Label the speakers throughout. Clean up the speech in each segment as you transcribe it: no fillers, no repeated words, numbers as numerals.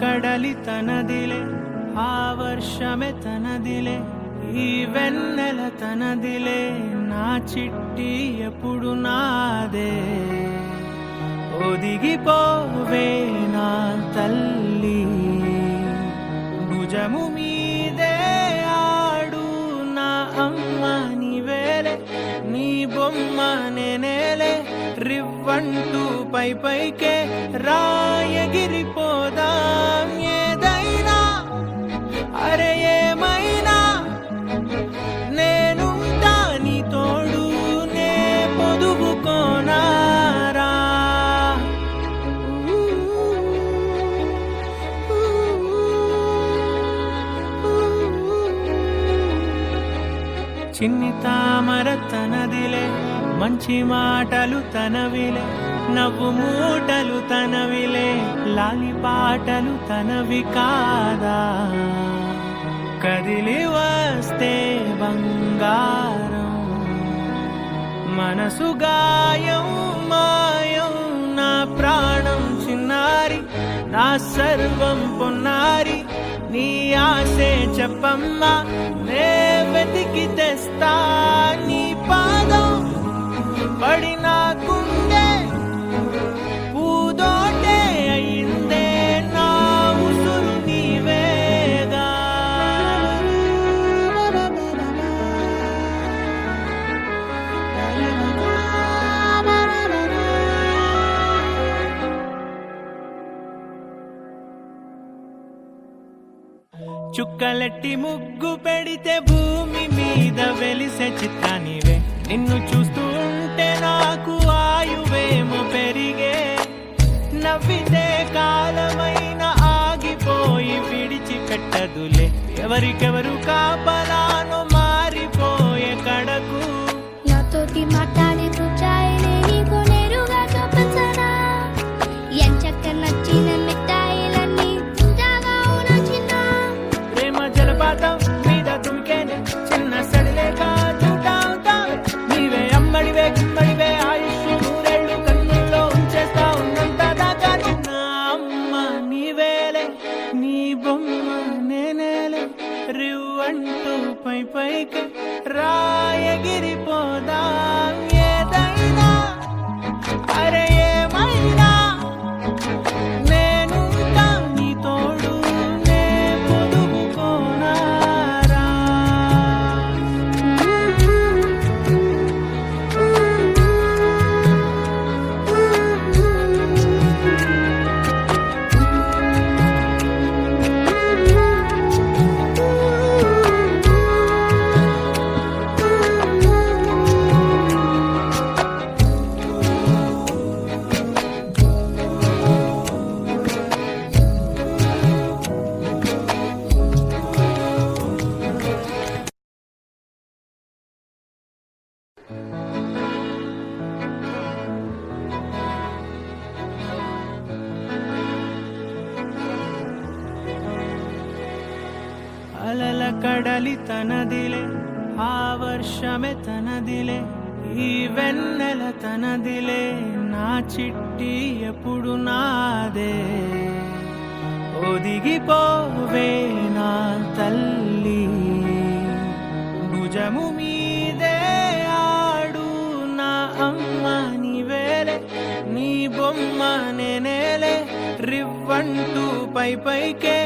Speaker 1: కడలి తనదిలే, ఆ వర్షమే తనదిలే, ఈ వెన్నెల తనదిలే, నా చిట్టి ఎప్పుడు నాదే. ఒదిగిపోవే నా తల్లి, భుజము మీదే ఆడు నా అమ్మ నీవేలే, నీ బొమ్మ నేనేలే, రివ్వంటూ పై పైకే రాయగిరిపోదాం ఏదైనా, అరే ఏమైనా నేనుంటా నీ తోడు, నే పొదుగుకోనారా. చిన్ని తామర తనదిలే, మంచి మాటలు తనవిలే, నవ్వు మూటలు తనవిలే, లాలి పాటలు తనవి కాదా. కదిలి వస్తే బంగారం, మనసు గాయం మాయం, నా ప్రాణం చిన్నారి, నా సర్వం పొన్నారి, నీ ఆశే చెప్పమ్మా, నే వెతికి తెస్తా నీ పాదం. పడినాకుండే పూదోటే అయిందే, నా ఉసురు నీవేగా. చుక్కలెట్టి ముగ్గు పెడితే భూమి మీద వెలిసే చిత్రానివే, నిన్ను చూస్తూ ఉంటే నాకు ఆయువేమో పెరిగే. నవ్వితే కాలమైన ఆగిపోయి విడిచిపెట్టదులే, ఎవరికెవరు కాపలానో మారిపోయే కడకు.
Speaker 2: నాతోటి మాట్లాడే రుచాయిలే నీకు నేరుగా చూపించనా, ఎంచక్క నచ్చిన మిఠాయిలన్నీ తింటాగా ఉన్నా చిన్న.
Speaker 1: ప్రేమ జలపాతం మీద తుమికేనే, చిన్న సడిలేక చూటావుతా, నీవే అమ్మడివే గుమ్మడివే, ఆయుష్ నూరేళ్ళు కన్నుల్లో ఉంచేస్తా ఉన్నంత దాకా. చిన్న అమ్మ నీవేలే, నీ బొమ్మ నేనేలే, రివ్వంటూ పై పైకి రాయగిరిపోదాం ఏదైనా, అరే ఏమైనా నేనుంటా నీ తోడు, నే పొదుగుకోనారా. అలల కడలి తనదిలే, ఆ వర్షమే తనదిలే, ఈ వెన్నెల తనదిలే, నా చిట్టి ఎప్పుడు నాదే. ఒదిగిపోవే నా తల్లి, భుజము మీదే ఆడు నా అమ్మ నీవేలే, నీ బొమ్మ నేనేలే, రివ్వంటూ పై పైకే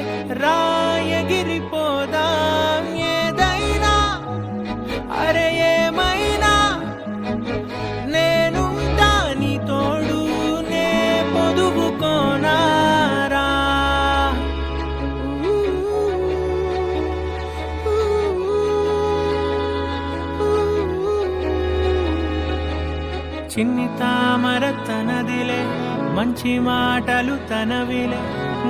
Speaker 1: రాయగిరిపోదాం ఏదైనా, అరే ఏమైనా నేనుంటా నీ తోడు, నే పొదుగుకోనారా. చిన్ని తామర తనదిలే, మంచి మాటలు తనవిలే,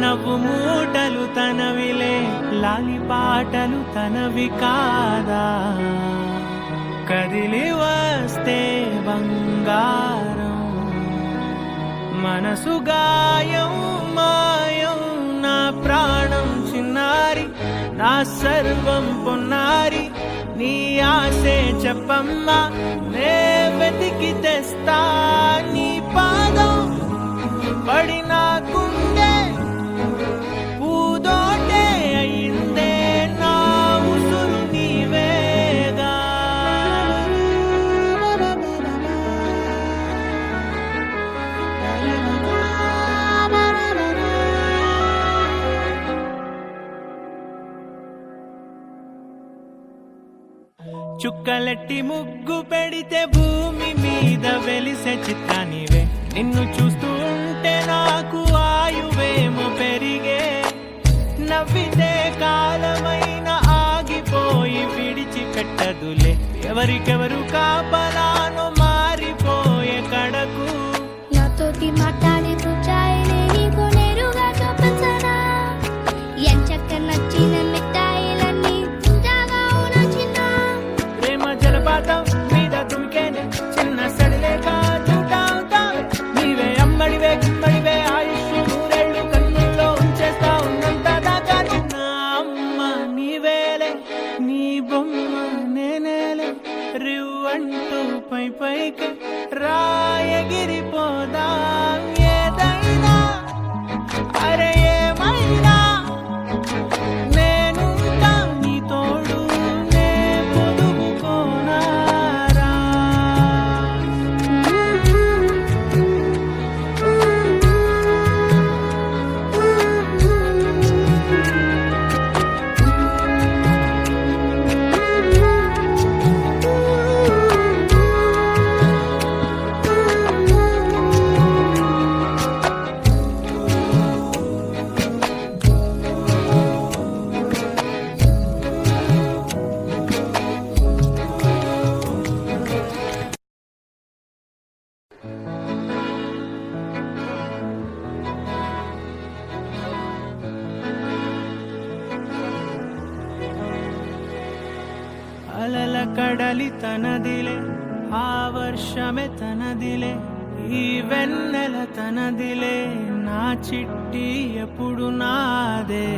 Speaker 1: నవ్వు మూటలు తనవిలే, లాలి పాటలు తనవి కాదా. కదిలి వస్తే బంగారం, మనసు గాయం మాయం, నా ప్రాణం చిన్నారి, నా సర్వం పొన్నారి, నీ ఆశే చెప్పమ్మా, నే వెతికి తెస్తా నీ పాదం. పడినాకుండే చుక్కలెట్టి ముగ్గు పెడితే భూమి మీద వెలిసే చిత్రానివే. నిన్ను చూస్తూ ఉంటే నాకు ఆయువేమో పెరిగే. నవ్వితే కాలమైన ఆగిపోయి విడిచిపెట్టదులే. ఎవరికెవరు కాపలానో మారిపోయే కడకు.
Speaker 2: నాతోటి మాట్లాడే పుచ్చాయిలే నీకు నేరుగా చూపించనా? ఎంచక్క నచ్చిన మిఠాయిలన్నీ తింటాగా ఉన్నా చిన్న.
Speaker 1: ప్రేమ జలపాతం మీద దుమికేనే చిన్న సడిలేక చూటా ఉంటావే. నీవే అమ్మడివే కిమ్మడివే ఆయుష్ నూరేళ్ళు కన్నుల్లో ఉంచేస్తా ఉన్నంత దాకా. నా అమ్మ నీవేలే, నీ బొమ్మ నేనేలే. రివ్వంటూ పై పైకి రాయగిరిపోదాం. ఏదైనా అరే ఏమైనా నేనుంటా నీ తోడు, నే పొదుపుకోనారా. అలల కడలి తనదిలే, ఆ వర్షమే తనదిలే, ఈ వెన్నెల తనదిలే. నా చిట్టి ఎప్పుడు నాదే.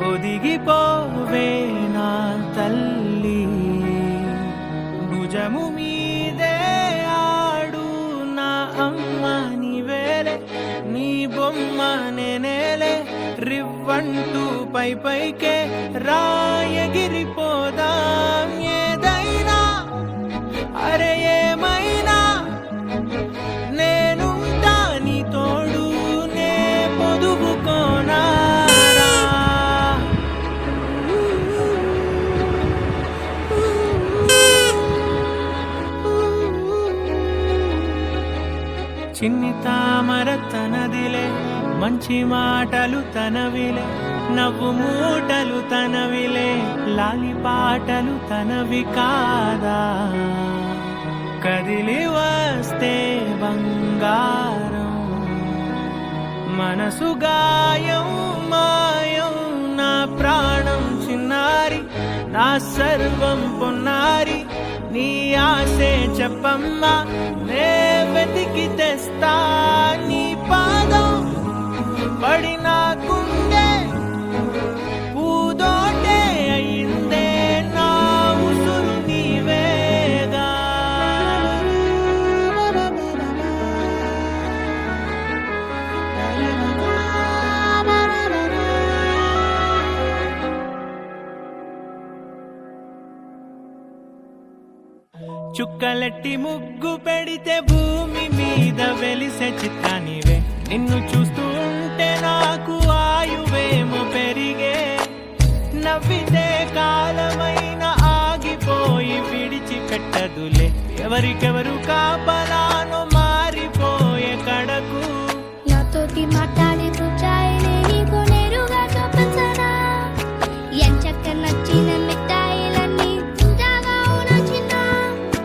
Speaker 1: ఒదిగిపోవే నా తల్లి, భుజము మీదే ఆడు. నా అమ్మ నీవేలే, నీ బొమ్మ నేనేలే. రివ్వంటూ పై పైకే రాయగిరిపోదాం. ఏదైనా అరే ఏమైనా నేనుంటా నీ తోడు, నే పొదుపుకోనారా. చిన్ని తామర తనదిలే, మంచి మాటలు తనవిలే. నవ్వు మూటలు తనవిలే, లాలి పాటలు తనవి కాదా. కదిలి వస్తే బంగారం, మనసు గాయం మాయం. నా ప్రాణం చిన్నారి, నా సర్వం పొన్నారి. నీ ఆశే చెప్పమ్మా, నే వెతికి తెస్తా. నీ పాదం పడినాకుండే పూదోటే అయిందే. నా ఉసురు నీవేగా. చుక్కలెట్టి ముగ్గు పెడితే భూమి మీద వెలిసే చిత్రానివే. నిన్ను చూస్తూ ఉంటే నాకు ఆయువేమో పెరిగే. నవ్వితే కాలమైన ఆగిపోయి విడిచిపెట్టదులే. ఎవరికెవరు కాపలానో మారిపోయే కడకు.
Speaker 2: నాతోటి మాట్లాడే పుచ్చాయిలే నీకు నేరుగా చూపించనా? ఎంచక్క నచ్చిన మిఠాయిలన్నీ తింటాగా ఉన్నా చిన్న.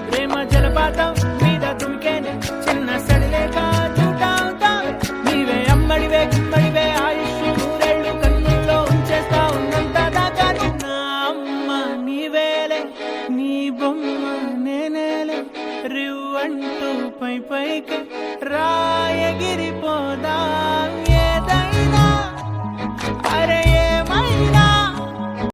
Speaker 1: ప్రేమ జలపాతం మీద దుమికేనే చిన్న సడిలేక చూటా ఉంటావే. నీవే అమ్మడివే కిమ్మడివే ఆయుష్ నూరేళ్ళు కన్నుల్లో ఉంచేస్తా ఉన్నంత దాకా. నా అమ్మ నీవేలే, నీ బొమ్మ నేనేలే. రివ్వంటూ పై పైకి రాయగిరిపోదా.